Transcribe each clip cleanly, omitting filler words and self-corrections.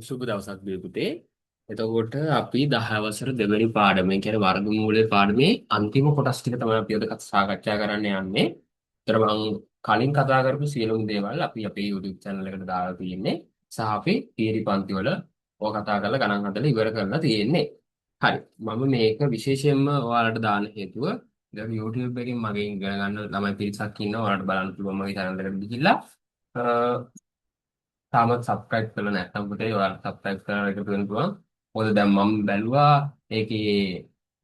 සුබ දවසක් දෙවි පුතේ. එතකොට අපි 10 වසර දෙවෙනි පාඩමේ කියන්නේ වර්ගමූලයේ පාඩමේ අන්තිම කොටස් ටික තමයි අපි අද සාකච්ඡා කරන්න යන්නේ. ඒතර මම කලින් කතා කරපු සියලුම දේවල් අපි අපේ YouTube channel එකට දාලා තියෙන්නේ. සහ අපි තියරි පන්ති වල ඕක කතා කරලා ගණන් හදලා ඉවර කරලා තියෙන්නේ. හරි. මම මේක විශේෂයෙන්ම ඔයාලට දාන්න හේතුව දැන් YouTube එකෙන් මගෙන් ඉගෙන ගන්න ළමයි පිරිසක් ඉන්නවා. ඔයාලට බලන්න පුළුවන් මගේ channel එකට ගිහිල්ලා තාමත් සබ්ස්ක්‍රයිබ් කරලා නැත්නම් පුතේ ඔයාලා සබ්ස්ක්‍රයිබ් කරලා එකතු වෙන්න පුළුවන්. මොකද දැන් මම බැලුවා ඒකේ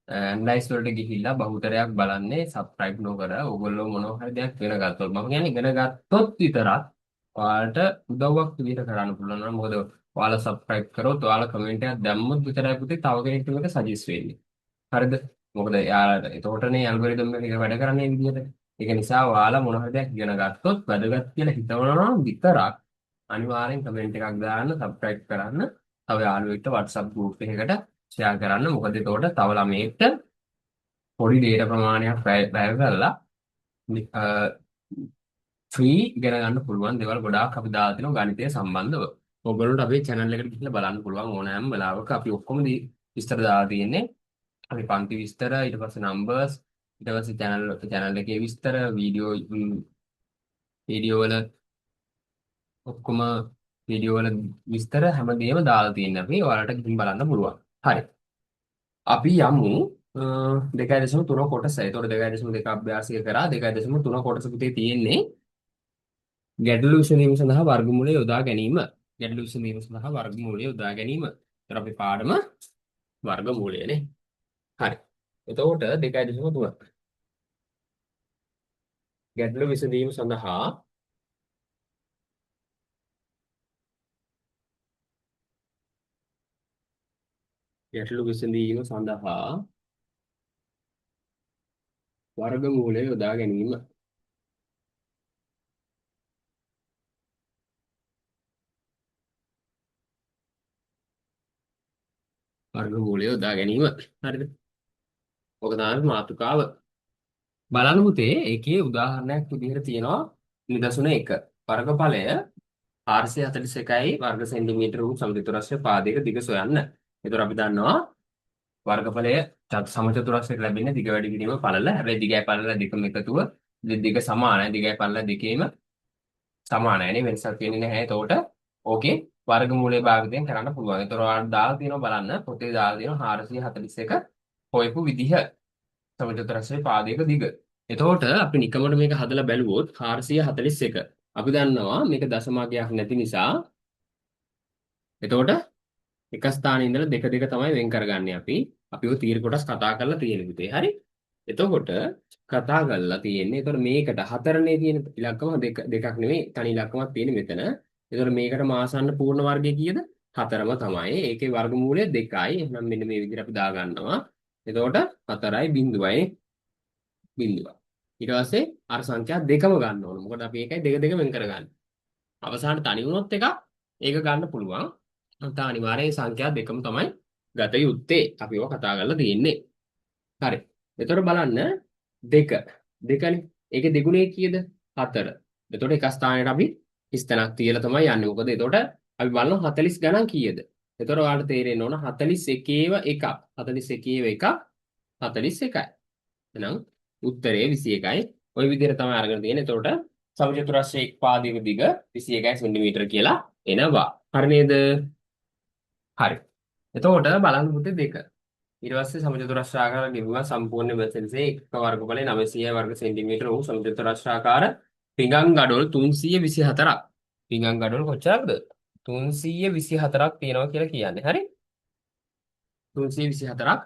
ඇනලයිස් වලට ගිහිල්ලා බහුතරයක් බලන්නේ සබ්ස්ක්‍රයිබ් නොකර ඕගොල්ලෝ මොනවා හරි දෙයක් ඉගෙන ගත්තොත්. මම කියන්නේ ඉගෙන ගත්තොත් විතරක් ඔයාලට උදව්වක් විදිහට කරන්න පුළුවන් නේද? මොකද ඔයාලා සබ්ස්ක්‍රයිබ් කරොත් ඔයාලා කමෙන්ට් එකක් දැම්මොත් විතරයි පුතේ තව කෙනෙක්ට මේක සජෙස්ට් වෙන්නේ. හරිද? මොකද යාළුවා එතකොටනේ ඇල්ගොරිතම් එක වැඩ කරන්නේ මේ විදිහට. ඒක නිසා ඔයාලා මොන හරි දෙයක් ඉගෙන ගත්තොත් වැදගත් කියලා හිතවනවා නම් විතරක් අනිවාර්යෙන් කමෙන්ට් එකක් දාන්න, සබ්ස්ක්‍රයිබ් කරන්න, තව යාළුවෙක්ට WhatsApp group එකකට ෂෙයා කරන්න. මොකද එතකොට තව ළමයෙක්ට පොඩි data ප්‍රමාණයක් වැය කරලා ෆ්‍රී ඉගෙන ගන්න පුළුවන් දේවල් ගොඩාක් අපි දාලා තිනවා ගණිතය සම්බන්ධව. ඔයගොල්ලන්ට අපේ channel එකට ගිහිල්ලා බලන්න පුළුවන් ඕනෑම වෙලාවක අපි ඔක්කොම විස්තර දාලා තියෙන්නේ. අපි පන්ති විස්තර, ඊට පස්සේ numbers, ඊට පස්සේ channel එකේ විස්තර, වීඩියෝ වල ඔක්කොම වීඩියෝ වල විස්තර හැමදේම දාලා තියෙන අපි ඔයාලට ගිහින් බලන්න පුළුවන්. හරි. අපි යමු 2.3 කොටස. ඒතකොට 2.2 අභ්‍යාසය කරා 2.3 කොටස පුතේ තියෙන්නේ ගැටළු විසඳීම සඳහා වර්ගමූලය යොදා ගැනීම. ගැටළු විසඳීම සඳහා වර්ගමූලය යොදා ගැනීම. ඒතර අපි පාඩම වර්ගමූලයනේ. හරි. එතකොට 2.3 ගැටළු විසඳීම සඳහා ගැටළු විසඳීම සඳහා වර්ගමූලය යොදා ගැනීම. වර්ගමූලය යොදා ගැනීම. හරිද? ඔක තමයි මාතෘකාව. බලන්න පුතේ ඒකේ උදාහරණයක් විදිහට තියෙනවා නිදසුන 1. වර්ගඵලය 441යි වර්ග සෙන්ටිමීටර වූ සමචතුරස්‍රය පාදයක දිග සොයන්න. ඒතර අපි දන්නවා වර්ගඵලය සමචතුරස්‍රයක ලැබෙන්නේ දිග වැඩි කිරීම පළල. හැබැයි දිගයි පළල දෙකම එකතුව දිග සමානයි. දිගයි පළල දෙකේම සමානයි නේ වෙනසක් වෙන්නේ නැහැ. එතකොට ඕකේ වර්ගමූලය භාවිතයෙන් කරන්න පුළුවන්. ඒතර ඔයාලට දාලා තියෙනවා බලන්න පොතේ දාලා තියෙනවා 441 හොයපු විදිහ සමචතුරස්‍රය පාදයක දිග. එතකොට අපි නිකමට මේක හදලා බැලුවොත් 441. අපි දන්නවා මේක දශමගයක් නැති නිසා එතකොට එක ස්ථානයේ ඉඳලා දෙක දෙක තමයි වෙන් කරගන්නේ අපි. අපි ඔය තීර කොටස් කතා කරලා තියෙන විදිහේ. හරි. එතකොට කතා කරලා තියෙන්නේ. එතකොට මේකට හතරනේ තියෙන ඉලක්කම දෙකක් නෙමෙයි තනි ඉලක්කමක් තියෙන මෙතන. එතකොට මේකට මාසන්න පූර්ණ වර්ගය කීයද? 4ම තමයි. ඒකේ වර්ගමූලය 2යි. එහෙනම් මෙන්න මේ විදිහට අපි දාගන්නවා. එතකොට 4යි බිඳුවයි බිඳුව. ඊට පස්සේ අර සංඛ්‍යා දෙකම ගන්න ඕන. මොකද අපි ඒකයි දෙක දෙක වෙන් කරගන්නේ. අවසානට තනි වුණොත් එකක් ඒක ගන්න පුළුවන්. නැත්නම් අනිවාර්යයෙන් සංඛ්‍යා දෙකම තමයි ගත යුත්තේ. අපි ඒවා කතා කරලා තියෙන්නේ. හරි. එතකොට බලන්න දෙක. දෙකනේ. ඒකේ දෙගුණේ කීයද? 4. එතකොට එක ස්ථානයකට අපි හිස්තැනක් තියලා තමයි යන්නේ. මොකද එතකොට අපි බලනවා 40 ගණන් කීයද? එතකොට ඔයාලට තේරෙන්න ඕන 41ව 1ක්. 41ව 1ක් 41යි. එහෙනම් උත්තරේ 21යි. ওই විදිහට තමයි අරගෙන තියෙන්නේ. එතකොට සමචතුරස්‍රයේ එක් පාදයක දිග 21 සෙන්ටිමීටර කියලා එනවා. හරි නේද? හරි. එතකොට බලන්න පුතේ දෙක. ඊට පස්සේ සමචතුරස්‍රාකාර ගෙවුවා සම්පූර්ණ මෙතනසේ එක වර්ගඵලය 900 වර්ග සෙන්ටිමීටර වූ සමචතුරස්‍රාකාර පිඟන් ගඩොල් 324ක්. පිඟන් ගඩොල් කොච්චරද? 324ක් තියෙනවා කියලා කියන්නේ. හරි? 324ක්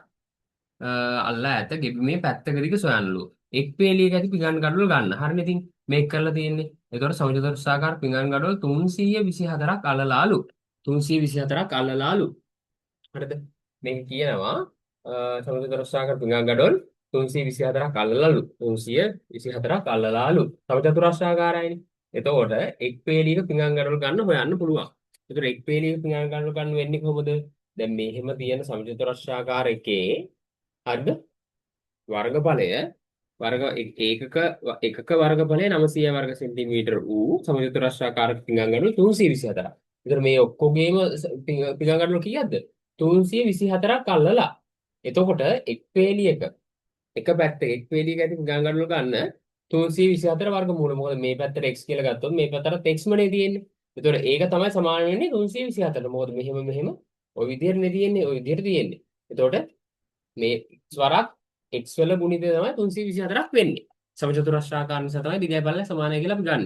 අල්ලා ඇත ගෙබිමේ පැත්තක දිග සොයන්නලු. එක් පේලියක ඇති පිඟන් ගඩොල් ගන්න. හරිනේ ඉතින් මේක කරලා තියෙන්නේ. ඒතකොට සමචතුරස්‍රාකාර පිඟන් ගඩොල් 324ක් අල්ලලාලු. 324ක් අල්ලලාලු. හරිද? මේක කියනවා සමචතුරස්‍රාකාර පිඟන් ගඩොල් 324ක් අල්ලලාලු. 324ක් අල්ලලාලු. සමචතුරස්‍රාකාරයිනේ. එතකොට එක් පේලියක පිඟන් ගඩොල් ගන්න හොයන්න පුළුවන්. ඒතකොට එක් පේලියක පිඟන් ගඩොල් ගන්න වෙන්නේ කොහොමද? දැන් මෙහෙම තියෙන සමචතුරස්‍රාකාර එකේ හරිද? වර්ගඵලය ඒකක වර්ගඵලය 900 වර්ග සෙන්ටිමීටර වූ සමචතුරස්‍රාකාර පිඟන් ගඩොල් 324ක්. ඒතර මේ ඔක්කොගේම පිඟානගඩොල කීයක්ද? 324ක් අල්ලලා. එතකොට එක් පේලියක එක පැත්තක එක් පේලියක ඇති පිඟානගඩොල ගන්න 324 වර්ගමූල. මොකද මේ පැත්තට x කියලා ගත්තොත් මේ පැත්තට x මනේ තියෙන්නේ. එතකොට ඒක තමයි සමාන වෙන්නේ 324ට. මොකද මෙහෙම ওই විදිහටනේ තියෙන්නේ. ওই විදිහට තියෙන්නේ. එතකොට මේ ස්වරක් x වල ගුණිතය තමයි 324ක් වෙන්නේ. සමචතුරස්‍රාකාර නිසා තමයි දිගයි පළලයි සමානයි කියලා අපි ගන්න.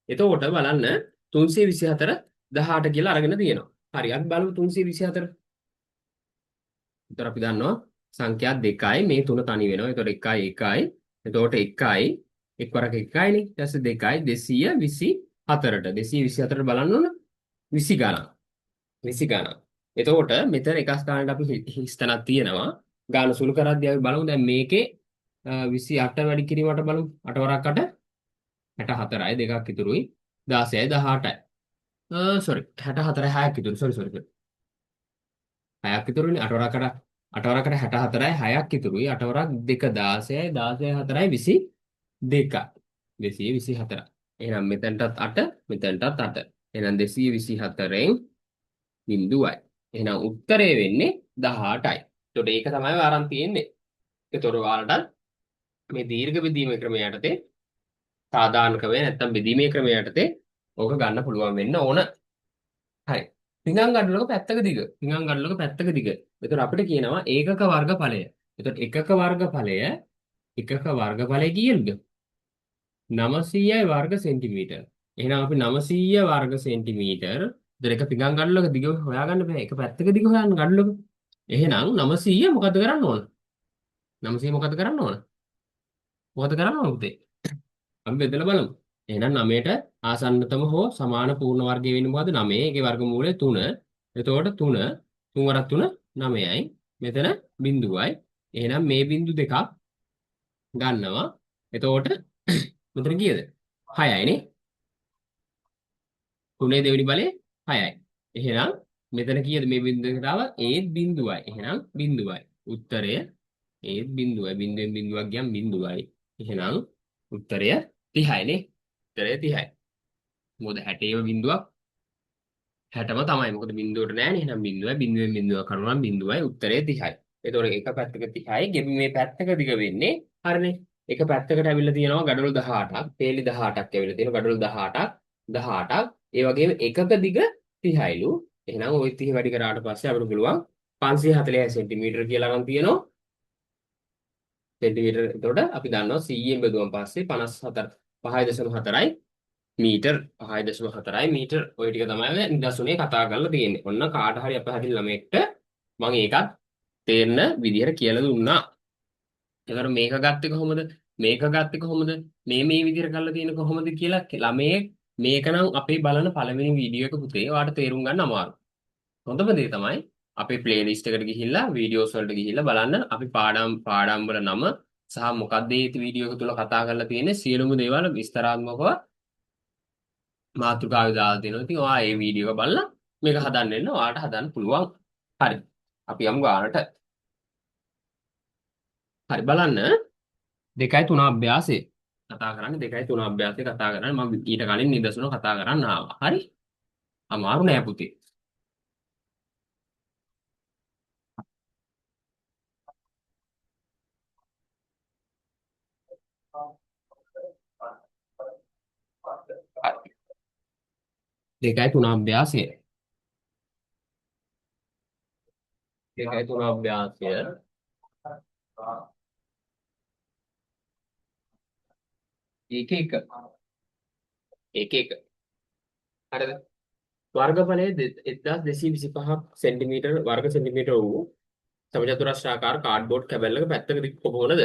එතකොට බලන්න 324 18 කියලා අරගෙන තියෙනවා. හරි අපි බලමු 324. එතකොට අපි දන්නවා සංඛ්‍යා දෙකයි මේ තුන තනි වෙනවා. එතකොට 1යි 1යි. එතකොට 1යි එක් වරක 1යිනේ. ඊට පස්සේ 2යි 224ට 224ට බලන්න ඕන 20 ගණන්. 20 ගණන්. එතකොට මෙතන එකස් ගන්නට අපි හිස්තනක් තියෙනවා. ගාන සුළු කරද්දී අපි බලමු දැන් මේකේ 28 වැඩි කිරීමට බලමු 8 වරක් 8 64යි දෙකක් ඉතුරුයි 16යි 18යි සෝරි 64යි 6ක් ඉතුරු සෝරි 6ක් ඉතුරුනේ 8 වරක් 8 වරක් 64යි 6ක් ඉතුරුයි 8 වරක් 2 16යි 16යි 4යි 22යි 224 එහෙනම් මෙතනටත් 8 මෙතනටත් 8 එහෙනම් 224න් බිඳුවයි එහෙනම් උත්තරය වෙන්නේ 18යි එතකොට ඒක තමයි වාරම් තියෙන්නේ එතකොට ඔයාලට මේ දීර්ඝ බෙදීම ක්‍රමය යටතේ සාධාරණ ක්‍රමය නැත්තම් බෙදීමේ ක්‍රමය යටතේ ඕක ගන්න පුළුවන් වෙන්න ඕන. හරි. පිඟන් ගඩොලක පැත්තක දිග. පිඟන් ගඩොලක පැත්තක දිග. එතකොට අපිට කියනවා ඒකක වර්ගඵලය. එතකොට එකක වර්ගඵලය කීයද? 900යි වර්ග සෙන්ටිමීටර. එහෙනම් අපි 900 වර්ග සෙන්ටිමීටර දෙක පිඟන් ගඩොලක දිග හොයාගන්න බෑ. එක පැත්තක දිග හොයන්න ගඩොලක. එහෙනම් 900 මොකද කරන්න ඕන? 900 මොකද කරන්න ඕන? මොකද කරන්න ඕන පුතේ? අපි බෙදලා බලමු. එහෙනම් 9ට ආසන්නතම හෝ සමාන පූර්ණ වර්ගය වෙන්නේ මොකද්ද? 9. ඒකේ වර්ගමූලය 3. එතකොට 3 3 වරක් 3 9යි. මෙතන බිඳුවයි. එහෙනම් මේ බිඳු දෙකක් ගන්නවා. එතකොට මෙතන කීයද? 6යි නේ. 3 දෙවෙනි බලය 6යි. එහෙනම් මෙතන කීයද මේ බිඳු දෙකට ආව? ඒත් බිඳුවයි. එහෙනම් බිඳුවයි. උත්තරය ඒත් බිඳුවයි. බිඳුවෙන් බිඳුවක් ගියම් බිඳුවයි. එහෙනම් උත්තරය 30යි නේ. උත්තරය 30යි. මොකද 60ේම බිඳුවක් 60ම තමයි. මොකද බිඳුවට නෑනේ. එහෙනම් බිඳුවයි බිඳුවෙන් බිඳුවක් කරුණාම බිඳුවයි උත්තරය 30යි. ඒතකොට එක පැත්තක 30යි ගෙවි මේ පැත්තක දිග වෙන්නේ හරිනේ. එක පැත්තකට ඇවිල්ලා තියෙනවා ගඩොල් 18ක්, පේලි 18ක් ඇවිල්ලා තියෙනවා ගඩොල් 18ක් 18ක්. ඒ වගේම එකක දිග 30යිලු. එහෙනම් ওই 30 වැඩි කරාට පස්සේ අපිට පුළුවන් 540 සෙන්ටිමීටර කියලා ගන්න තියෙනවා. සෙන්ටිමීටර. එතකොට අපි දන්නවා 100ෙන් බෙදුවම පස්සේ 54 5.4යි මීටර් 5.4යි මීටර් ඔය ටික තමයි නිදසුනේ කතා කරලා තියෙන්නේ. ඔන්න කාට හරි අපහදින ළමයෙක්ට මම ඒකත් තේරෙන විදිහට කියලා දුන්නා. ඒතර මේක ගත්තේ කොහොමද? මේක ගත්තේ කොහොමද? මේ විදිහට කරලා තියෙන කොහොමද කියලා ළමයේ මේක නම් අපේ බලන පළවෙනි වීඩියෝ එක පුතේ ඔයාලට තේරුම් ගන්න අමාරුයි. හොඳම දේ තමයි අපේ ප්ලේලිස්ට් එකට ගිහිල්ලා වීඩියෝස් වලට ගිහිල්ලා බලන්න අපි පාඩම් වල නම සහ මොකක්ද මේ වීඩියෝ එක තුල කතා කරලා තියෙන්නේ සියලුම දේවල් විස්තරාත්මකව මාතෘකාවේ දාලා තියෙනවා. ඉතින් ඔයා මේ වීඩියෝ එක බලලා මේක හදන්න එන්න ඔයාලට හදන්න පුළුවන්. හරි. අපි යමු ගානට. හරි බලන්න 2.3 අභ්‍යාසය කතා කරන්නේ 2.3 අභ්‍යාසය කතා කරන්නේ මම ඊට කලින් නිදසුන කතා කරන්න ආවා. හරි. අමාරු නෑ පුතේ. හරි. 2.3 අභ්‍යාසය 2.3 අභ්‍යාසය එක එක හරිද? වර්ගඵලය 1225 සෙන්ටිමීටර වර්ග සෙන්ටිමීටර වූ සමචතුරස්‍රාකාර කාඩ්බෝඩ් කැබල්ලක පැත්තක දික් කොහොමද?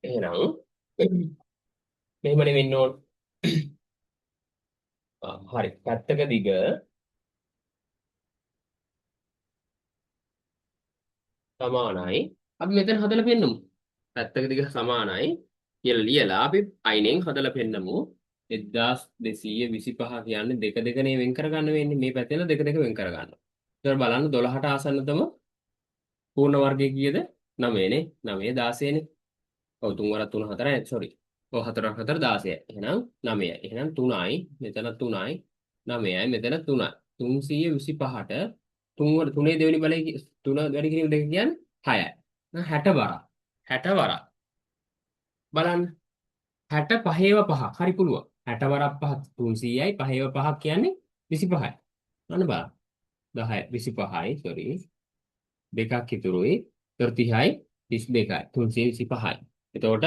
එහෙනම් මෙහෙමනේ වෙන්න ඕන. හරි. පැත්තක දිග සමානයි. අපි මෙතන හදලා පෙන්නමු. පැත්තක දිග සමානයි කියලා ලියලා අපි අයිනෙන් හදලා පෙන්නමු. 1225 කියන්නේ දෙක දෙකනේ වෙන් කරගන්න වෙන්නේ. මේ පැත්තෙන් දෙක දෙක වෙන් කරගන්න. ඊට බලන්න 12ට ආසන්නතම පූර්ණ වර්ගය කීයද? 9 නේ. 9 16 නේ. ඔව් 3 වරක් 3 4යි. සෝරි. ඔව් 4 4 16යි. එහෙනම් 9යි. එහෙනම් 3යි. මෙතන 3යි. 9යි. මෙතන 3යි. 325ට 3 දෙවෙනි බලය 3 වැඩි කිරීම දෙක කියන්නේ 6යි. 60 වරක්. 60 වරක්. බලන්න. 65ව 5ක්. හරි පුළුවන්. 60 වරක් 5 300යි 5ව 5ක් කියන්නේ 25යි. අන්න බලන්න. 10 25යි sorry. දෙකක් ඉතුරුයි. 30යි 32යි. 325යි. එතකොට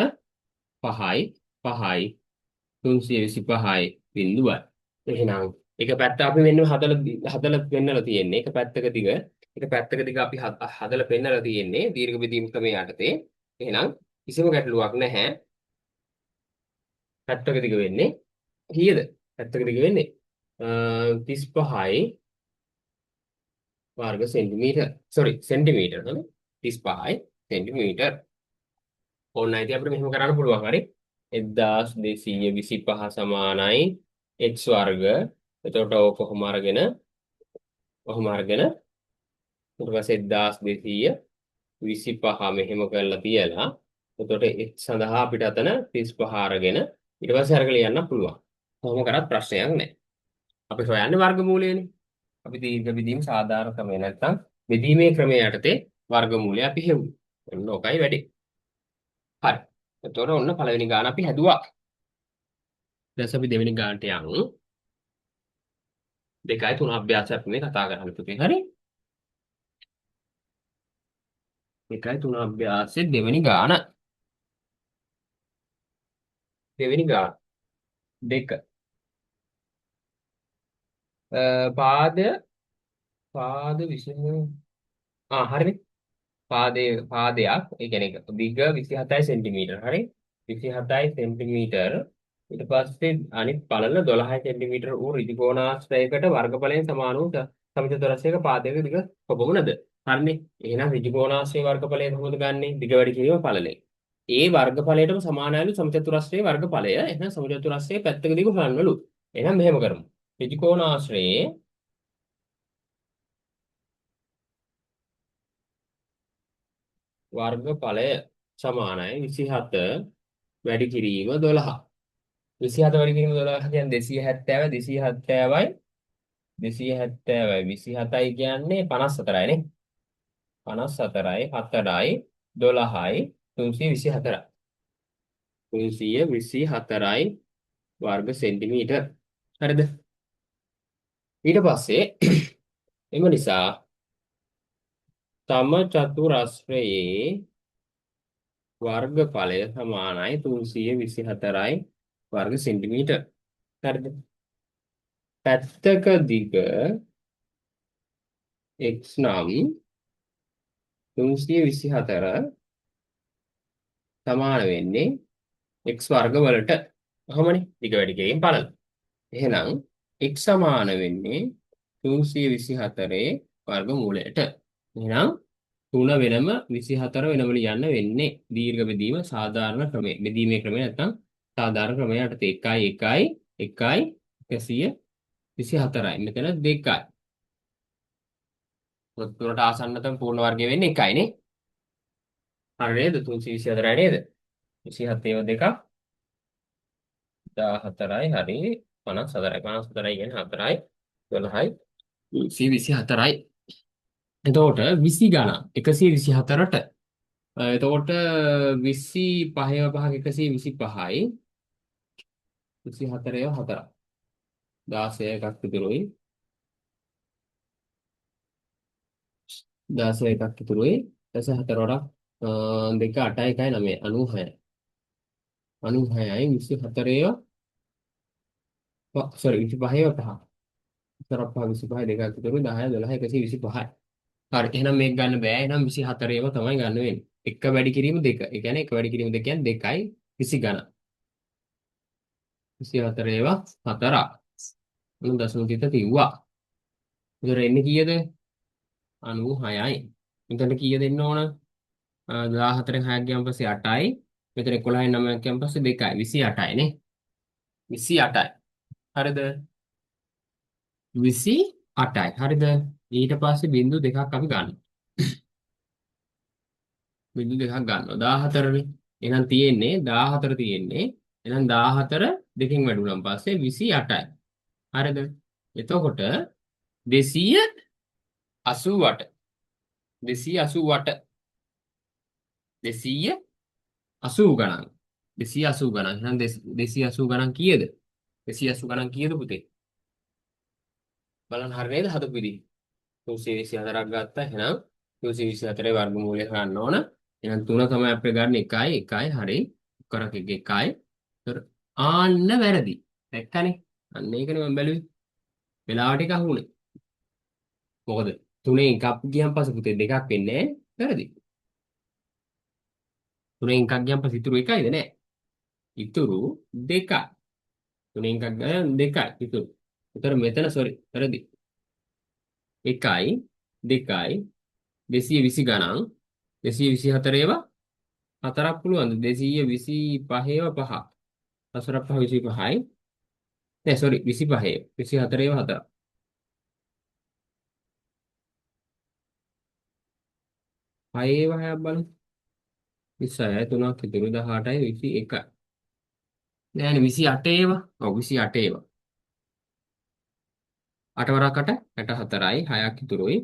5යි 5යි 325යි බිඳුවයි. එහෙනම් එක පැත්ත අපි මෙන්න හදලා පෙන්නලා තියෙන්නේ. එක පැත්තක දිග අපි හදලා පෙන්නලා තියෙන්නේ දීර්ඝ බෙදීම් ක්‍රමයේ යටතේ. එහෙනම් කිසිම ගැටලුවක් නැහැ. පැත්තක දිග වෙන්නේ කීයද? පැත්තක දිග වෙන්නේ 35යි වර්ග සෙන්ටිමීටර. sorry සෙන්ටිමීටර නේ. 35යි සෙන්ටිමීටර. ඕනයි ඉතින් අපිට මෙහෙම කරන්න පුළුවන්. හරි. 1225 සමානයි x වර්ග. එතකොට ඕක කොහොම අරගෙන ඊට පස්සේ 1225 මෙහෙම කරලා තියලා එතකොට x සඳහා අපිට අතන 35 අරගෙන ඊට පස්සේ අරගෙන යන්න පුළුවන්. කොහොම කරත් ප්‍රශ්නයක් නැහැ. අපි හොයන්නේ වර්ගමූලයනේ. අපි දීර්ඝ බෙදීම සාධාරණ ක්‍රමය නැත්නම් බෙදීමේ ක්‍රමයේ යටතේ වර්ගමූලය අපි හෙව්වේ. ඔන්න ඔකයි වැඩේ. හරි. එතකොට ඔන්න පළවෙනි ගාන අපි හැදුවා. දැන් අපි දෙවෙනි ගානට යමු. 2යි 3 අභ්‍යාසයක් මේ කතා කරන්න පුතේ. හරි. 2යි 3 අභ්‍යාසයේ දෙවෙනි ගාන. දෙවෙනි ගාන. 2. පාද විසින් හරිනේ. පාදයක් ඒ කියන්නේ දිග 27 සෙන්ටිමීටර. හරි. 27 සෙන්ටිමීටර. ඊට පස්සේ අනිත් පළල 12 සෙන්ටිමීටර වූ ඍජු කෝණාශ්‍රයකට වර්ගඵලයෙන් සමාන වූ සමචතුරස්‍රයක පාදයක දිග කොපමණද? හරිනේ. එහෙනම් ඍජු කෝණාශ්‍රයේ වර්ගඵලය කොහොමද ගන්නෙ? දිග වැඩි කිරීම පළලෙන්. ඒ වර්ගඵලයටම සමානයිලු සමචතුරස්‍රයේ වර්ගඵලය. එහෙනම් සමචතුරස්‍රයේ පැත්තක දිග හොයන්නලු. එහෙනම් මෙහෙම කරමු. ඍජු කෝණාශ්‍රයේ වර්ගඵලය සමානයි 27 වැඩි කිරීම 12. 27 වැඩි කිරීම 12 කියන්නේ 270යි 27යි කියන්නේ 54යි නේ. 54යි 4යි 12යි 324යි. 324යි වර්ග සෙන්ටිමීටර. හරිද? ඊට පස්සේ එම නිසා තම චතුරස්‍රයේ වර්ගඵලය සමානයි 324යි වර්ග සෙන්ටිමීටර. හරිද? පැත්තක දිග x නම් 324 සමාන වෙන්නේ x වර්ග වලට. කොහොමනේ? දිග වැඩි කිරීම පළල. එහෙනම් x සමාන වෙන්නේ 324 වර්ගමූලයට. එහෙනම් 3 වෙනම 24 වෙනම ලියන්න වෙන්නේ දීර්ඝ බෙදීම සාධාරණ ක්‍රමය. බෙදීමේ ක්‍රමය නැත්නම් සාධාරණ ක්‍රමය යටතේ 124යි. මෙතන 2යි. උත්තරට ආසන්නතම පූර්ණ වර්ගය වෙන්නේ 1යි නේ. හරි නේද? 324යි නේද? 27 ඒවා දෙකක් 14යි හරි 54යි. 54යි කියන්නේ 4යි 12යි 324යි. එතකොට 20 ගණන් 124ට එතකොට 25 පහක 125යි 24 4ක් 16 එකක් ඉතුරුයි 16 එකක් ඉතුරුයි 4 වරක් 2 8 1 9 96යි 24 sorry 25 5 4 5 25 දෙකක් ඉතුරුයි 10 12 125යි. හරි එහෙනම් මේක ගන්න බෑ. එහෙනම් 24ව තමයි ගන්න වෙන්නේ. එක වැඩි කිරීම දෙක. ඒ කියන්නේ එක වැඩි කිරීම දෙක කියන්නේ 2යි 20 ගණන්. 24ව 4ක්. උණු දශම තිත තිව්වා. ඒතර එන්නේ කීයද? 96යි. මෙතන කීයද එන්න ඕන? 14න් 6ක් ගියන් පස්සේ 8යි. මෙතන 11න් 9ක් ගියන් පස්සේ 2යි. 28යි නේ. 28යි. හරිද? 28යි. හරිද? ඊට පස්සේ බිංදු දෙකක් අපි ගන්නවා. බිංදු දෙකක් ගන්නවා 14නේ. එහෙනම් තියෙන්නේ 14 තියෙන්නේ. එහෙනම් 14 දෙකෙන් වැඩුණාන් පස්සේ 28යි. හරිද? එතකොට 288. 288. 280 ගණන්. 280 ගණන්. එහෙනම් 280 ගණන් කීයද? 280 ගණන් කීයද පුතේ? බලන්න හරිය නේද හදපු විදිහ. 324ක් ගත්තා. එහෙනම් 324 වර්ගමූලය හොයන්න ඕන. එහෙනම් 3 තමයි අපේ ගන්න 1යි 1යි හරි. කරක 1යි. ඒතර ආන්න වැරදි. දැක්කනේ? අන්න ඒකනේ මම බැලුවේ. වෙලාවට එක අහුනේ. මොකද 3න් එකක් ගියන් පස්සේ පුතේ දෙකක් වෙන්නේ නැහැ. වැරදි. 3න් එකක් ගියන් පස්සේ ඉතුරු එකයිද නැහැ. ඉතුරු දෙකයි. 3න් එකක් ගියන් දෙකයි ඉතුරු. ඒතර මෙතන සෝරි වැරදි. 1යි 2යි 220 ගණන් 224 ඒවා හතරක් පුළුවන්ද 225 ඒවා පහ හතරක් පහ 25යි නෑ සෝරි 25 24 ඒවා හතරක් 6 ඒවා හයක් බලමු 26යි 3ක් ඉතුරු 18යි 21යි නෑනේ 28 ඒවා ඔව් 28 ඒවා 8 වරක් 8 64යි 6ක් ඉතුරුයි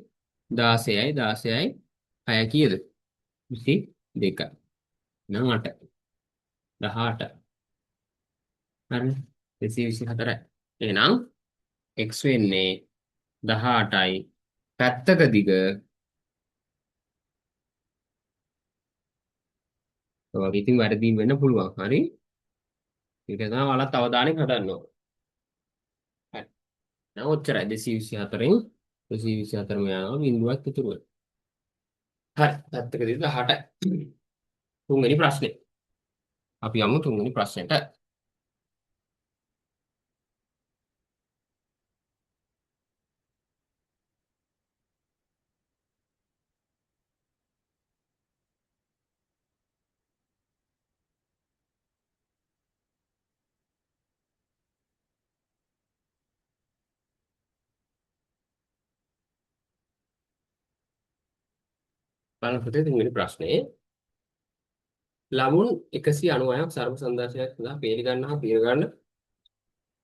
16යි 16යි 6 කීයද 22යි නම් 8 18 හරිනේ 224යි එහෙනම් x වෙන්නේ 18යි පැත්තක දිග ඔය වගේ ඉතින් වැරදීම් වෙන්න පුළුවන් හරි ඒක තමයි ඔයාලත් අවධානයෙන් හදන්න ඕන හරි දැන් ඔච්චරයි 224න් 224ම යනවා බිඳුවක් ඉතුරු වෙනවා හරි පැත්තක දිග 18යි තුන්වෙනි ප්‍රශ්නේ අපි යමු තුන්වෙනි ප්‍රශ්නෙට බලන්න පුතේ තුන්වෙනි ප්‍රශ්නේ ළමුන් 196ක් සර්ව සම්දාශයක් සඳහා පේලි ගන්න හා පිර ගන්න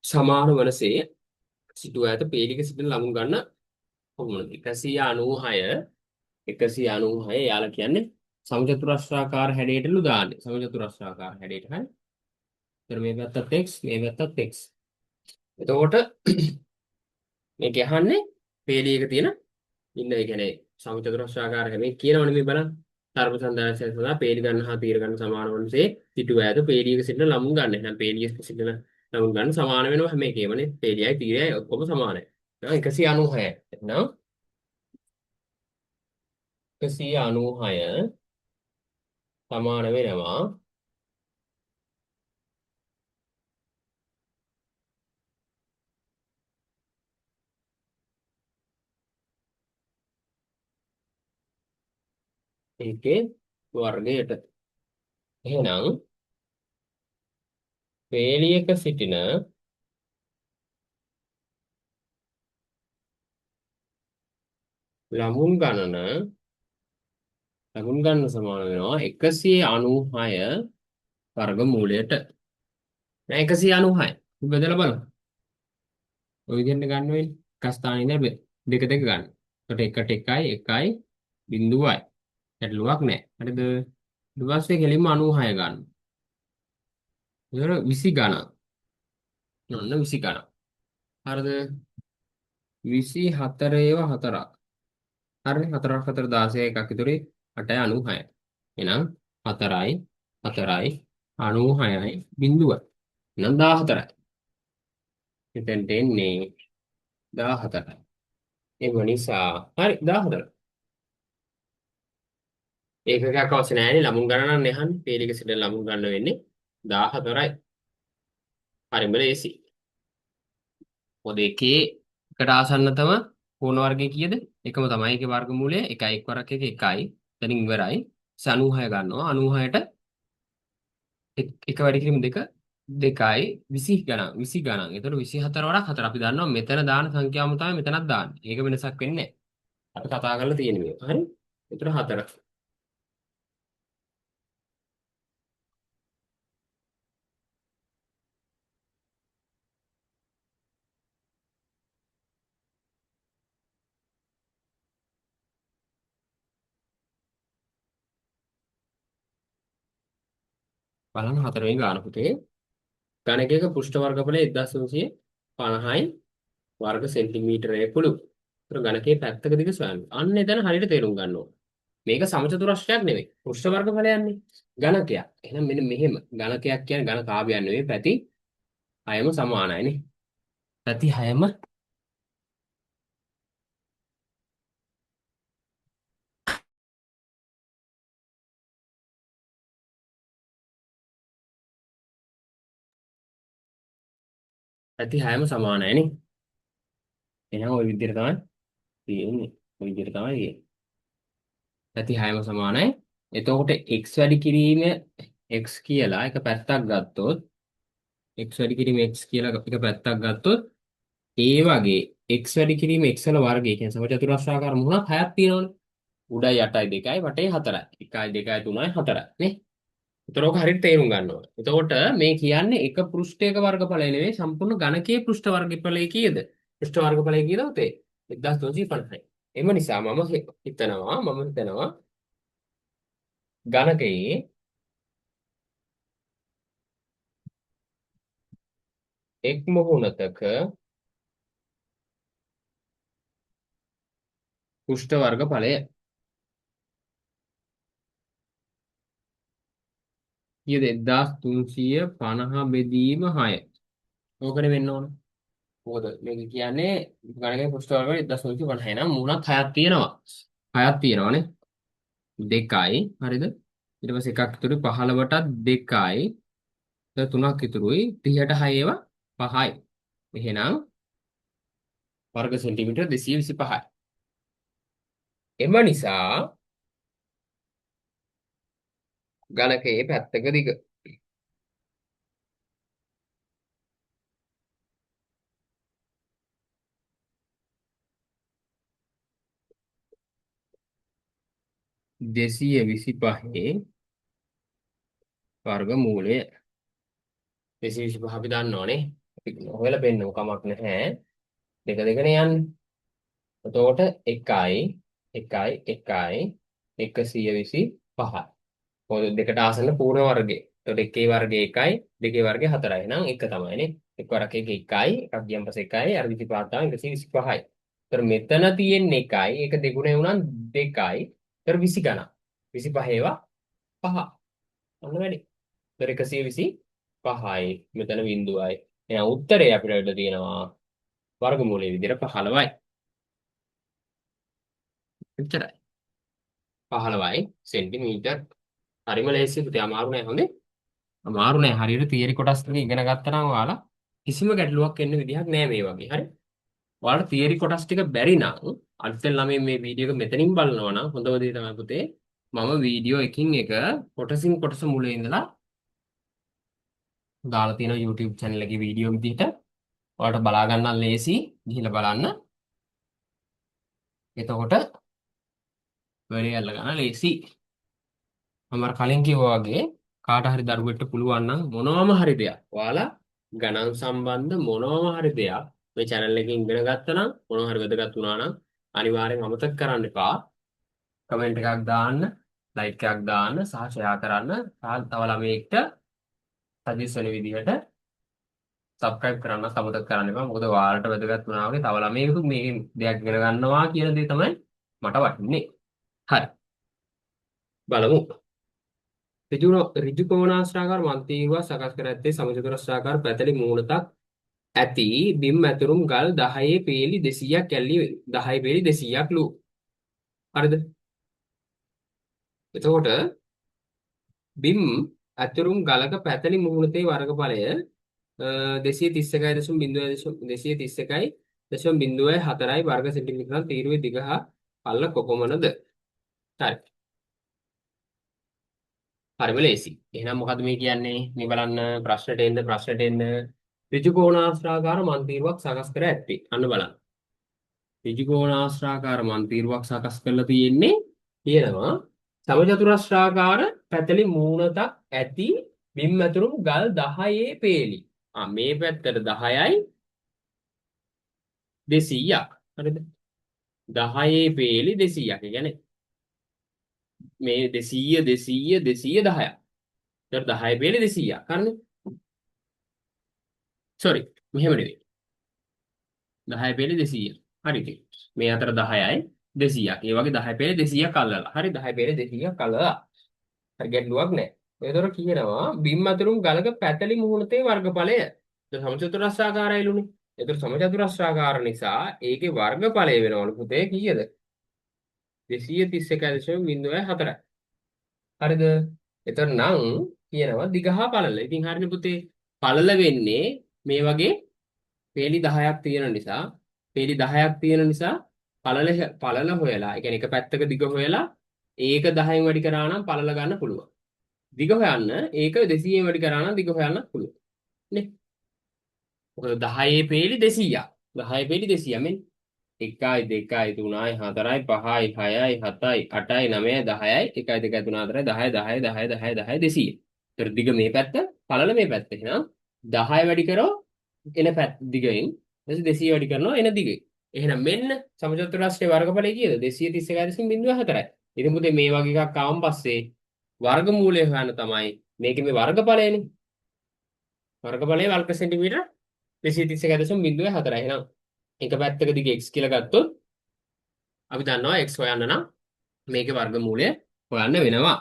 සමාන වනසේ සිටුව ඇත පේලික සිටින ළමුන් ගන්න කොහොමද 196 යාලා කියන්නේ සමචතුරස්‍රාකාර හැඩයටලු දාන්නේ සමචතුරස්‍රාකාර හැඩයට හරි එතන මේ පැත්තත් x මේ පැත්තත් x එතකොට මේක යහන්නේ පේලියක තියෙන ඉන්න ඒ කියන්නේ සමචතුරස්‍රාකාර හැමේ කියනවනේ මේ බලන්න ධර්ම සන්දානය සඳහා පේලි ගන්න හා තීර ගන්න සමාන වනසේ සිටුව ඇත පේලියක සිටින ළමුන් ගන්න එහෙනම් පේලියක සිටින ළමුන් ගන්න සමාන වෙනවා හැම එකේමනේ පේලියයි තීරයයි ඔක්කොම සමානයි එහෙනම් 196 එහෙනම් 196 සමාන වෙනවා ඒකේ වර්ගයට එහෙනම් පේලියක සිටින ළමුන් ගණන සමාන වෙනවා 196 වර්ගමූලයට නෑ 196 බෙදලා බලමු ඔය විදිහට ගන්න වෙන්නේ එක ස්ථානේ ඉඳන් දෙක දෙක ගන්න. එතකොට එකට 1යි 1යි බිඳුවයි. ගැටලුවක් නෑ. හරිද? ඊට පස්සේ කෙලින්ම 96 ගන්න. ඒතර 20 ගණන්. ඔන්න 20 ගණන්. හරිද? 24 ඒවා හතරක්. හරිනේ 4ක් 4 16 එකක් ඉතුරුයි 8යි 96. එහෙනම් 4යි 4යි 96යි බිඳුවයි. එහෙනම් 14යි. එතෙන්ට එන්නේ 14යි. ඒ නිසා හරි 14. ඒකකයක් අවශ්‍ය නැහැ නේ ළමුන් ගණනක් නැහන්නේ. පේලික සිට ළමුන් ගන්න වෙන්නේ 14යි. හරිම ලේසි. මොකද එකේ එකට ආසන්නතම පූර්ණ වර්ගය කීයද? එකම තමයි. ඒකේ වර්ගමූලය 1යි 1 වරක් 1 1යි. එතනින් ඉවරයි. 96 ගන්නවා. 96ට එක වැඩි කිරීම දෙක 2යි 20 ගණන් 20 ගණන්. ඒතර 24 වරක් 4 අපි දන්නවා මෙතන දාන සංඛ්‍යාවම තමයි මෙතනත් දාන්නේ. ඒක වෙනසක් වෙන්නේ නැහැ. අපි කතා කරලා තියෙන මේ. හරි? ඒතර 4. බලන්න හතරවෙනි ගාන පුතේ. ඝනකයක පෘෂ්ඨ වර්ගඵලය 1350යි වර්ග සෙන්ටිමීටරය කුළු. ඒතර ඝනකයේ පැත්තක දිග සොයන්න. අන්න එතන හරියට තේරුම් ගන්න ඕන. මේක සමචතුරස්‍රයක් නෙවෙයි. පෘෂ්ඨ වර්ගඵලයන්නේ. ඝනකයක්. එහෙනම් මෙන්න මෙහෙම. ඝනකයක් කියන්නේ ඝන කාව්‍යයක් නෙවෙයි. පැති හයම සමානයිනේ. පැති හයම පැති හයම සමානයිනේ. එහෙනම් ওই විදිහට තමයි තියෙන්නේ. ওই විදිහට තමයි තියෙන්නේ. පැති හයම සමානයි. එතකොට x වැඩි කිරීම x කියලා එක පැත්තක් ගත්තොත් x වැඩි කිරීම x කියලා එක පැත්තක් ගත්තොත් ඒ වගේ x වැඩි කිරීම x වල වර්ගය කියන්නේ සමචතුරස්‍රාකාර මුහුණක් හයක් තියෙනවනේ. උඩයි 8යි 2යි වටේ 4යි. 1යි 2යි 3යි 4යි නේ. ඒතර ඔක හරියට තේරුම් ගන්න ඕනේ. එතකොට මේ කියන්නේ එක පෘෂ්ඨයක වර්ගඵලය නෙවෙයි සම්පූර්ණ ඝනකයේ පෘෂ්ඨ වර්ගඵලය කීයද? පෘෂ්ඨ වර්ගඵලය කීයද උතේ? 1350යි. එම නිසා මම හිතනවා ඝනකයේ එක් මුහුණතක පෘෂ්ඨ වර්ගඵලය කීයද? 1350 බෙදීම 6. ඕකනේ වෙන්න ඕන. මොකද මේක කියන්නේ ගණකයේ පෘෂ්ඨ වර්ගය 1350 නම් මුහුණක් 6ක් තියෙනවා. 6ක් තියෙනවානේ. 2යි හරිද? ඊට පස්සේ එකක් ඉතුරු 15ටත් 2යි. දැන් 3ක් ඉතුරුයි 30ට 6 ඒවා 5යි. එහෙනම් වර්ග සෙන්ටිමීටර 225යි. එම නිසා ගණකයේ පැත්තක දිග 225 වර්ගමූලය 225 අපි දන්නවනේ. අපි හොයලා පෙන්නමු කමක් නැහැ. දෙක දෙකනේ යන්නේ. එතකොට 1යි 1යි 125යි. මොකද දෙකට ආසන්න පූර්ණ වර්ගය. එතකොට එකේ වර්ගය 1යි දෙකේ වර්ගය 4යි. එහෙනම් 1 තමයිනේ. එක් වරක් එක 1යි එකක් ගියන් පස්සේ 1යි අර 25 තමයි 125යි. එතකොට මෙතන තියෙන්නේ 1යි ඒක දෙගුණේ වුණා 2යි. එතකොට 20 ගණන්. 25 ඒවා 5. අන්න වැඩි. එතකොට 125යි මෙතන බිඳුවයි. එහෙනම් උත්තරේ අපිට වෙලා තියෙනවා වර්ගමූලයේ විදිහට 15යි. එච්චරයි. 15යි සෙන්ටිමීටර්. හරිම ලේසි පුතේ අමාරු නෑ හොඳේ. අමාරු නෑ හරියට තියරි කොටස් ටික ඉගෙන ගත්තා නම් ඔයාලා කිසිම ගැටලුවක් එන්න විදිහක් නෑ මේ වගේ. හරි. ඔයාලට තියරි කොටස් ටික බැරි නම් අලුතෙන් ළමයි මේ වීඩියෝ එක මෙතනින් බලනවා නම් හොඳම දේ තමයි පුතේ මම වීඩියෝ එකින් එක කොටසින් කොටස මුලින් ඉඳලා දාලා තියෙන YouTube channel එකේ වීඩියෝ විදිහට ඔයාලට බලා ගන්න ලේසි ගිහිල්ලා බලන්න. එතකොට වැඩේ අල්ල ගන්න ලේසි. මම අර කලින් කිව්වා වගේ කාට හරි දරුවෙක්ට පුළුවන් නම් මොනවම හරි දෙයක් ඔයාලා ගණන් සම්බන්ධ මොනවම හරි දෙයක් මේ channel එකෙන් ඉගෙන ගත්තා නම් මොනවා හරි වැදගත් වුණා නම් අනිවාර්යෙන් අමතක කරන්න එපා. කමෙන්ට් එකක් දාන්න, ලයික් එකක් දාන්න, සහ ෂෙයා කරන්න. සහ තව ළමයෙක්ට සජෙස්ට් වෙන විදිහට සබ්ස්ක්‍රයිබ් කරන්න අමතක කරන්න එපා. මොකද ඔයාලට වැදගත් වුණා වගේ තව ළමයෙකු මේ දෙයක් ඉගෙන ගන්නවා කියන දේ තමයි මට වටින්නේ. හරි. බලමු. ඍජු කෝණාශ්‍රාකාර මන්තිරුවක් සකස් කර ඇත්තේ සමචතුරස්‍රාකාර පැතලි මූණතක් ඇති බිම් ඇතුරුම් ගල් 10 පේලි 200ක් ඇල්ලි 10 පේලි 200ක් ලු. හරිද? එතකොට බිම් ඇතුරුම් ගලක පැතලි මූණතේ වර්ගඵලය 231.231.4යි වර්ග සෙන්ටිමීටරක් තීරුවේ දිග හා පල්ල කොපමණද? හරි. හරිම ලේසි. එහෙනම් මොකද්ද මේ කියන්නේ? මේ බලන්න ප්‍රශ්නට එන්න ඍජු කෝණාශ්‍රාකාර මන්තිරුවක් සකස් කර ඇත්තේ. අන්න බලන්න. ඍජු කෝණාශ්‍රාකාර මන්තිරුවක් සකස් කරලා තියෙනවා සමචතුරස්‍රාකාර පැතලි මූණතක් ඇති බිම් ඇතුරුම් ගල් 10 පේලි. මේ පැත්තට 10යි 200ක්. හරිද? 10 පේලි 200ක්. ඒ කියන්නේ මේ 200 200 210ක්. එතකොට 10 පේලි 200ක්. හරිනේ. සෝරි. මෙහෙම නෙවෙයි. 10 පේලි 200. හරි ඉතින්. මේ අතර 10යි 200ක්. ඒ වගේ 10 පේලි 200ක් අල්ලලා. හරි 10 පේලි 200ක් අල්ලලා. හරි ගැටලුවක් නැහැ. ඒතර කියනවා බිම් අතුරුම් ගලක පැතලි මුහුණතේ වර්ගඵලය. ඒක සමචතුරස්‍රාකාරයිලුනේ. ඒතර සමචතුරස්‍රාකාර නිසා ඒකේ වර්ගඵලය වෙනවලු පුතේ කීයද? 231.04යි. හරිද? ඒතර නම් කියනවා දිග හා පළල. ඉතින් හරිනේ පුතේ. පළල වෙන්නේ මේ වගේ පේලි 10ක් තියෙන නිසා පේලි 10ක් තියෙන නිසා පළල හොයලා ඒ කියන්නේ එක පැත්තක දිග හොයලා ඒක 10න් වැඩි කරා නම් පළල ගන්න පුළුවන්. දිග හොයන්න ඒක 200න් වැඩි කරා නම් දිග හොයන්න පුළුවන්. නේ? මොකද 10 පේලි 200ක්. 10 පේලි 200 මෙන්න 1යි 2යි 3යි 4යි 5යි 6යි 7යි 8යි 9යි 10යි 1යි 2යි 3යි 4යි 10යි 10යි 10යි 10යි 10යි 200. ඒතර දිග මේ පැත්ත පළල මේ පැත්ත. එහෙනම් 10 වැඩි කරෝ එන පැත්ත දිගෙන් ඊට 200 වැඩි කරනවා එන දිගෙන්. එහෙනම් මෙන්න සමචතුරස්‍රයේ වර්ගඵලය කීයද? 231.04යි. ඉතින් පුතේ මේ වගේ එකක් ආවම පස්සේ වර්ගමූලය හොයන්න තමයි මේකේ මේ වර්ගඵලයනේ. වර්ගඵලය වර්ග සෙන්ටිමීටර 231.04යි. එහෙනම් එක පැත්තක දිග x කියලා ගත්තොත් අපි දන්නවා x හොයන්න නම් මේකේ වර්ගමූලය හොයන්න වෙනවා.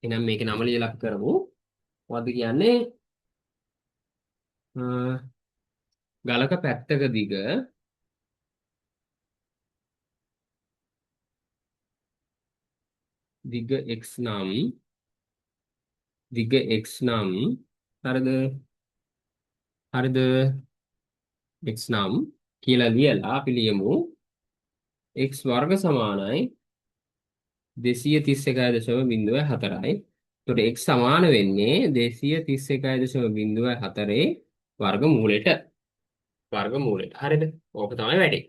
එහෙනම් මේකේ නම ලියලා කරමු. මොකද්ද කියන්නේ? ගලක පැත්තක දිග x නම් හරිද? හරිද? x නම් කියලා ලියලා අපි ලියමු x වර්ග සමානයි 231.04යි. එතකොට x සමාන වෙන්නේ 231.04 වර්ගමූලෙට. වර්ගමූලෙට. හරිද? ඕක තමයි වැඩේ.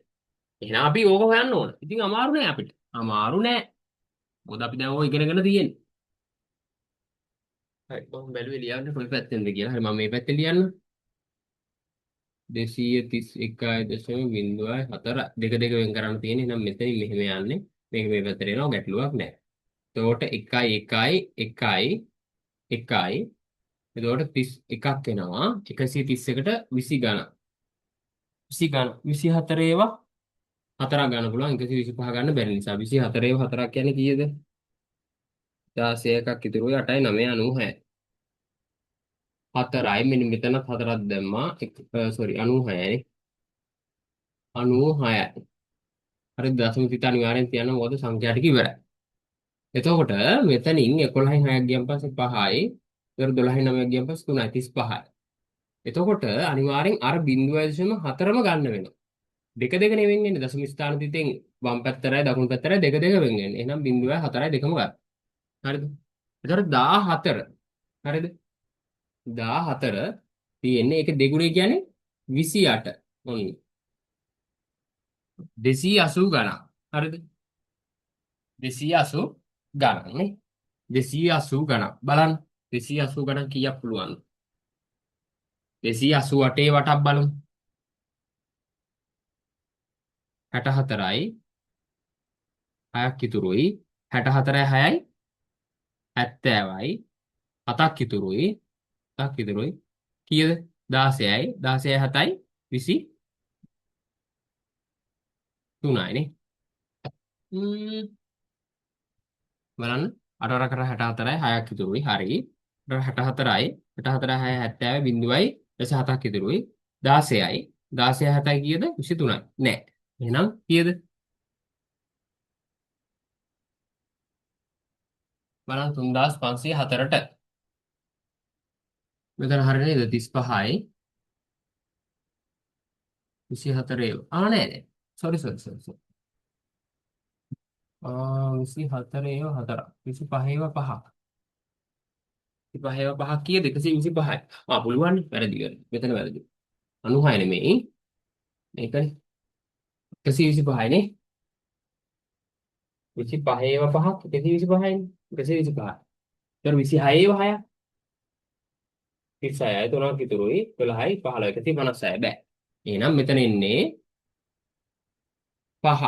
එහෙනම් අපි ඕක හොයන්න ඕන. ඉතින් අමාරු නෑ අපිට. අමාරු නෑ. මොකද අපි දැන් ඕක ඉගෙනගෙන තියෙන්නේ. හරි මම බැලුවේ ලියන්න කොයි පැත්තෙන්ද කියලා. හරි මම මේ පැත්තේ ලියන්න. 231.04 දෙක දෙක වෙන් කරන්න තියෙන්නේ. එහෙනම් මෙතනින් මෙහෙම යන්නේ. මේක මේ පැත්තට එනවා ගැටලුවක් නෑ. එතකොට 1 1 එතකොට 31ක් එනවා 131කට 20 ගණන් 20 ගණන් 24 ඒවා 4ක් ගන්න පුළුවන් 125 ගන්න බැරි නිසා 24 ඒවා 4ක් කියන්නේ කීයද 16 එකක් ඉතුරුයි 8යි 9යි 96 4යි මෙන්න මෙතනත් 4ක් දැම්මා සෝරි 96යි 96යි හරි දශම තිත අනිවාර්යෙන් තියන්න මොකද සංඛ්‍යා ටික ඉවරයි එතකොට මෙතනින් 11න් 6ක් ගියන් පස්සේ 5යි ඊට 12න් 9ක් ගියන් පස්සේ 3යි 35යි එතකොට අනිවාර්යෙන් අර 0.4ම ගන්න වෙනවා. දෙක දෙක නෙවෙයි වෙන්නේ දශම ස්ථාන තිතෙන් වම් පැත්තරයි දකුණු පැත්තරයි දෙක දෙක වෙන් වෙන්නේ. එහෙනම් 0.4යි දෙකම ගන්න. හරිද? එතකොට 14. හරිද? 14 තියෙන්නේ ඒක දෙගුණේ කියන්නේ 28. ඔන්න 280 ගණන්. හරිද? 280 ගණන් නේ. 280 ගණන්. බලන්න 280 ගණන් කීයක් පුළුවන්ද? 288 වටක් බලමු. 64යි 6ක් ඉතුරුයි 64යි 6යි 70යි 7ක් ඉතුරුයි 7ක් ඉතුරුයි කීයද 16යි 16යි 7යි 23යි නේ බලන්න 8 කර 64යි 6ක් ඉතුරුයි හරි 64යි 64යි 6යි 70යි බිඳුවයි 7ක් ඉතුරුයි 16යි 16යි 7යි කීයද 23යි නෑ එහෙනම් කීයද බලන්න 3504ට මෙතන හරිය නේද 35යි 24 නෑ නෑ සෝරි 24 ඒවා 4 25 ඒවා 5 25 ඒවා 5 කීයද 125යි පුළුවන් වැරදි මෙතන වැරදි 96 නෙමෙයි මේකනේ 125යි නේ 25 ඒවා 5ක් 125යි 125යි ඊට 26 ඒවා 6ක් 36යි 3ක් ඉතුරුයි 12යි 15යි 156 බෑ එහෙනම් මෙතන ඉන්නේ 5ක්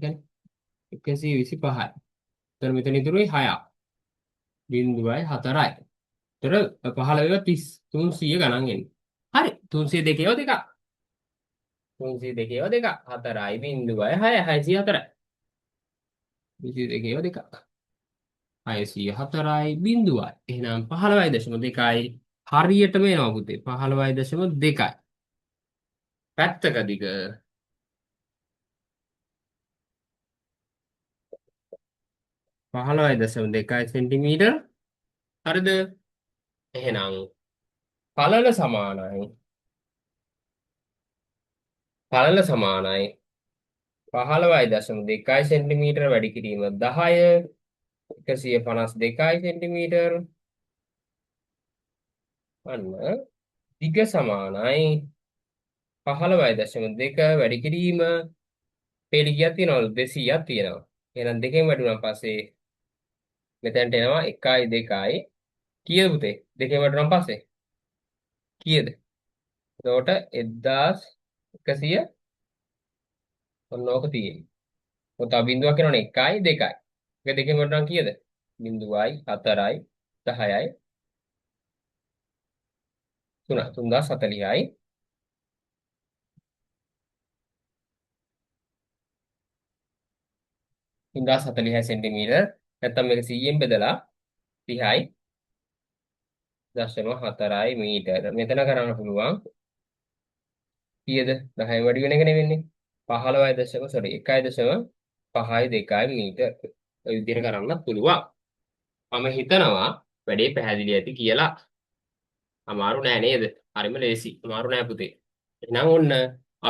දැන් 125යි එතන මෙතන ඉතුරුයි 6ක් 0.4යි. ඒතර 15 ඒවා 30 300 ගණන් එන්නේ. හරි 302 ඒවා දෙකක්. 302 ඒවා දෙකක්. 4යි 0.6 604යි. 302 ඒවා දෙකක්. 604යි 0යි. එහෙනම් 15.2යි හරියටම එනවා පුතේ. 15.2යි. පැත්තක දිග 15.2 සෙන්ටිමීටර්. හරිද? එහෙනම් පළල සමානයි. පළල සමානයි 15.2 සෙන්ටිමීටර වැඩි කිරීම 10 152 සෙන්ටිමීටර. අන්න දිග සමානයි 15.2 වැඩි කිරීම පෙළිගියක් තියනවලු 200ක් තියෙනවා. එහෙනම් දෙකෙන් වැඩි වුණාන් පස්සේ මෙතනට එනවා 1යි 2යි. කීයද පුතේ? දෙකෙන් වැඩි වුණාන් පස්සේ කීයද? එතකොට 1100 ඔන්න ඕක තියෙන්නේ. ඔය තව බිඳුවක් එනවනේ 1යි 2යි. එක දෙකෙන් වැඩි වුණාන් කීයද? 0යි 4යි 10යි 3040යි 3040 සෙන්ටිමීටර්. නැත්තම් මේක 100ෙන් බෙදලා 30.4යි මීටර. මෙතන කරන්න පුළුවන් කීයද? 10 වැඩි වෙන එක නෙවෙන්නේ. 15යි දශම සෝරි 1.5යි 2යි මීටර. ඔය විදිහට කරන්නත් පුළුවන්. මම හිතනවා වැඩේ පැහැදිලි ඇති කියලා. අමාරු නෑ නේද? හරිම ලේසි. අමාරු නෑ පුතේ. එහෙනම් ඔන්න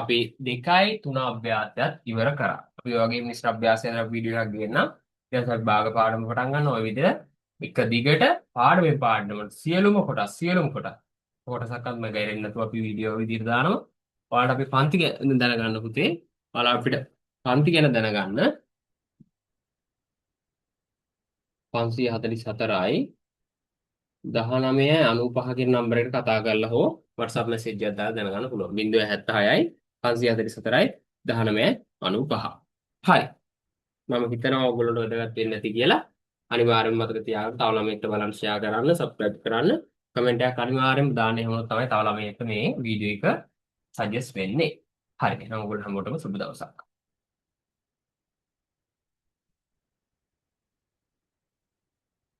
අපි 2යි 3 අභ්‍යාසයත් ඉවර කරා. අපි ඔය වගේ මිශ්‍ර අභ්‍යාසයෙන් වීඩියෝ එකක් ගේන්නම්. ඊට පස්සේ අපි භාග පාඩම පටන් ගන්නවා ඔය විදිහට. එක දිගට පාඩමෙන් පාඩමට සියලුම කොටසක්වත් මම ගෑරෙන්නේ නැතුව අපි වීඩියෝ විදිහට දානවා. ඔයාලට අපි පන්ති ගැන දැනගන්න පුතේ. ඔයාලා අපිට පන්ති ගැන දැනගන්න 544යි 1995 කියන නම්බර එකට කතා කරලා හෝ WhatsApp message එකක් දාලා දැනගන්න පුළුවන්. 076යි 544යි 1995. හරි. මම හිතනවා ඔයගොල්ලන්ට වැදගත් වෙන්නේ නැති කියලා. අනිවාර්යෙන්ම මතක තියාගන්න. තව ළමයෙක්ට බලන්න ෂෙයා කරන්න, subscribe කරන්න, කමෙන්ට් එකක් අනිවාර්යෙන්ම දාන්න. එහෙම තමයි තව ළමයෙක්ට මේ වීඩියෝ එක සජෙස්ට් වෙන්නේ. හරි. එහෙනම් ඔයගොල්ලෝ හැමෝටම සුබ දවසක්.